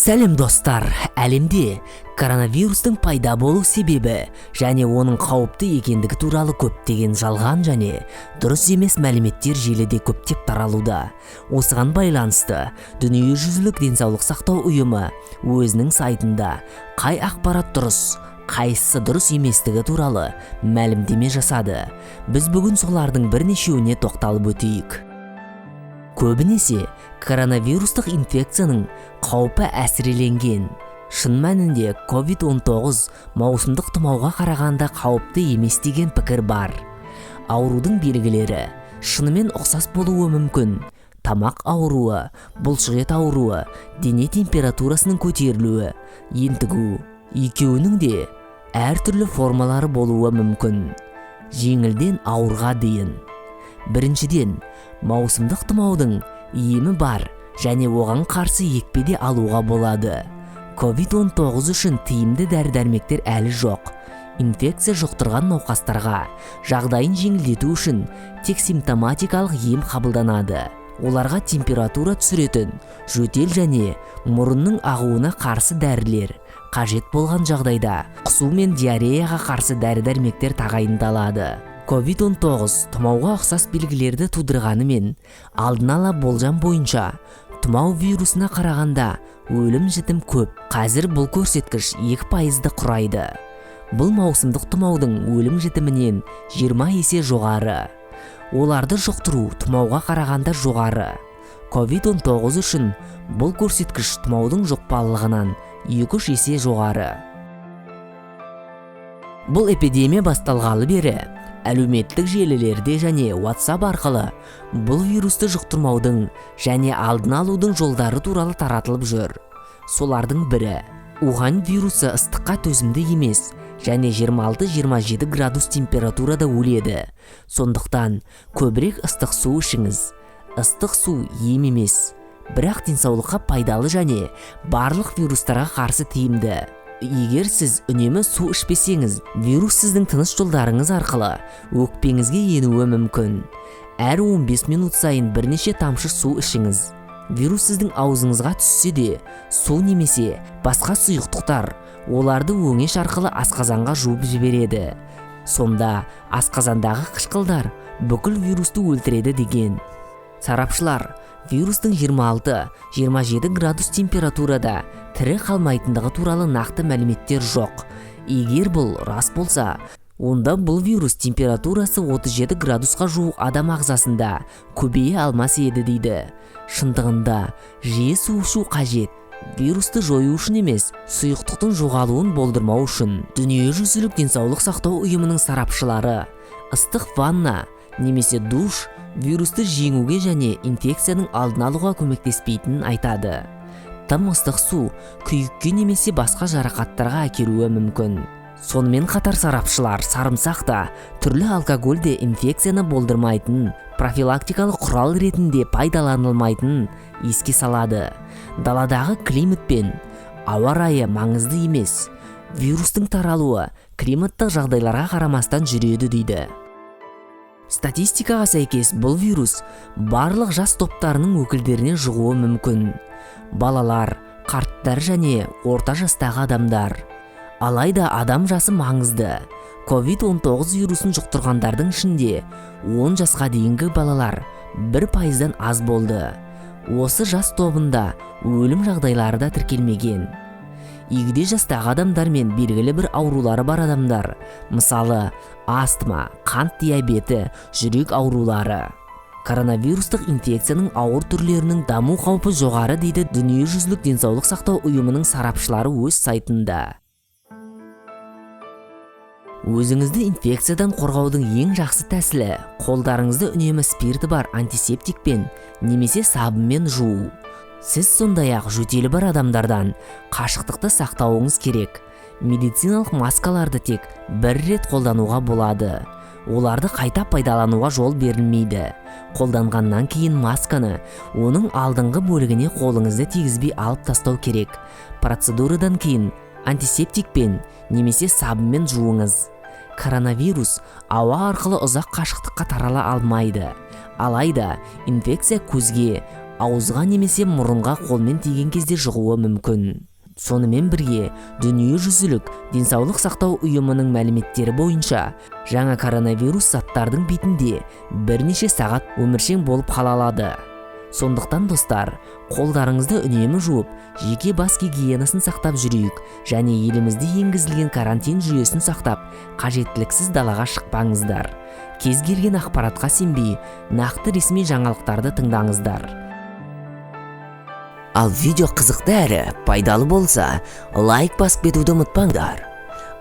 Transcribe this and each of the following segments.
Сәлем достар, әлемде коронавирустың пайда болу себебі және оның қауіпті екендігі туралы көптеген жалған және дұрыс емес мәліметтер желіде көптеп таралуда. Осыған байланысты Дүниежүзілік денсаулық сақтау ұйымы өзінің сайтында қай ақпарат дұрыс, қайсысы дұрыс еместігі туралы мәлімдеме жасады. Біз бүгін солардың бірнешеуіне тоқталып өтейік. Көбінесе коронавирустық инфекцияның қаупі әсіреленген. Шын мәнінде COVID-19 маусымдық тұмауға қарағанда қауіпті емес деген пікір бар. Аурудың белгілері шынымен ұқсас болуы мүмкін. Тамақ ауруы, бұлшықет ауруы, дене температурасының көтерілуі, ентігу, екеуінің де әртүрлі формалары болуы мүмкін. Жеңілден ауырға дейін. Біріншіден, маусымдық тұмаудың емі бар және оған қарсы екпеде алуға болады. COVID-19 үшін тиімді дәрі-дәрмектер әлі жоқ. Инфекция жұқтырған науқастарға жағдайын жеңілдету үшін тек симптоматикалық ем қабылданады. Оларға температура түсіретін, жөтел және мұрынның ағуына қарсы дәрілер, қажет болған жағдайда құсу мен диареяға қарсы дәрі-дәрмектер тағайындалады. COVID-19 тұмауға ұқсас белгілерді тудырғанымен, алдын ала болжам бойынша тұмау вирусына қарағанда өлім-жітім көп. Қазір бұл көрсеткіш 2%-ды құрайды. Бұл маусымдық тұмаудың өлім-жітімінен 20 есе жоғары. Оларды жұқтыру тұмауға қарағанда жоғары. COVID-19 үшін бұл көрсеткіш тұмаудың жұқпалылығынан 2-3 есе жоғары. Бұл эпидемия басталғалы бері әлеуметтік желілерде және WhatsApp арқылы бұл вирусты жұқтырмаудың және алдын алудың жолдары туралы таратылып жүр. Солардың бірі Ухань вирусы ыстыққа төзімді емес және 26-27 градус температурада өледі. Сондықтан көбірек ыстық су ішіңіз. Ыстық су ем емес, бірақ денсаулыққа пайдалы және барлық вирустарға қарсы тиімді. Егер сіз үнемі су ішпесеңіз, вирус сіздің тыныс жолдарыңыз арқылы өкпеңізге енуі мүмкін. Әр 15 минут сайын бірнеше тамшы су ішіңіз. Вирус сіздің аузыңызға түссе де, су немесе басқа сұйықтықтар оларды өңеш арқылы асқазанға жуып жібереді. Сонда асқазандағы қышқылдар бүкіл вирусты өлтіреді деген. Сарапшылар вирустың 26-27 градус температурада тірі қалмайтындығы туралы нақты мәліметтер жоқ. Егер бұл рас болса, онда бұл вирус температурасы 37 градусқа жуық адам ағзасында көбейе алмас еді дейді. Шындығында жиі су ішу қажет. Вирусты жою үшін емес, сұйықтықтың жоғалуын болдырмау үшін. Дүниежүзілік денсаулық сақтау ұйымының сарапшылары ыстық ванна немесе душ вирусты жеңуге және инфекцияның алдын алуға көмектеспейтінін айтады. Тым ыстық су күйікке немесе басқа жарақаттарға әкелуі мүмкін. Сонымен қатар сарапшылар сарымсақ та түрлі алкоголь де инфекцияны болдырмайтын, профилактикалық құрал ретінде пайдаланылмайтынын еске салады. Даладағы климат пен ауа райы маңызды емес. Вирустың таралуы климаттық жағдайларға қарамастан жүреді дейді. Статистикаға сәйкес бұл вирус барлық жас топтарының өкілдеріне жұғуы мүмкін. Балалар, қарттар және орта жастағы адамдар. Алайда адам жасы маңызды. COVID-19 вирусын жұқтырғандардың ішінде 10 жасқа дейінгі балалар 1%-дан аз болды. Осы жас тобында өлім жағдайлары да тіркелмеген. Егде жастағы адамдар мен белгілі бір аурулары бар адамдар, мысалы астма, қант диабеті, жүрек аурулары. Коронавирустық инфекцияның ауыр түрлерінің даму қаупі жоғары дейді Дүниежүзілік денсаулық сақтау ұйымының сарапшылары өз сайтында. Өзіңізді инфекциядан қорғаудың ең жақсы тәсілі қолдарыңызды үнемі спирті бар антисептикпен немесе сабынмен жуу. Сіз сондай-ақ жөтелі бар адамдардан қашықтықты сақтауыңыз керек. Медициналық маскаларды тек бір рет қолдануға болады. Оларды қайта пайдалануға жол берілмейді. Қолданғаннан кейін масканы оның алдыңғы бөлігіне қолыңызды тигізбей алып тастау керек. Процедурадан кейін антисептикпен немесе сабынмен жуыңыз. Коронавирус ауа арқылы ұзақ қашықтыққа тарала алмайды. Алайда инфекция көзге, ауызға немесе мұрынға қолмен тиген кезде жұғуы мүмкін. Сонымен бірге, дүниежүзілік денсаулық сақтау ұйымының мәліметтері бойынша, жаңа коронавирус заттардың бетінде бірнеше сағат өміршең болып қала алады. Сондықтан достар, қолдарыңызды үнемі жуып, жеке бас гигиенасын сақтап жүрейік және елімізде енгізілген карантин жүйесін сақтап, қажеттіліксіз далаға шықпаңыздар. Кез келген ақпаратқа сенбей, нақты ресми жаңалықтарды тыңдаңыздар. Ал видео қызықты әрі пайдалы болса, лайк басып кетуді ұмытпаңдар.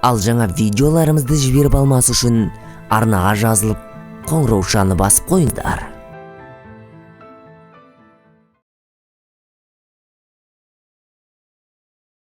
Ал жаңа видеоларымызды жіберіп алмас үшін арнаға жазылып, қоңыраушаны басып қойыңдар.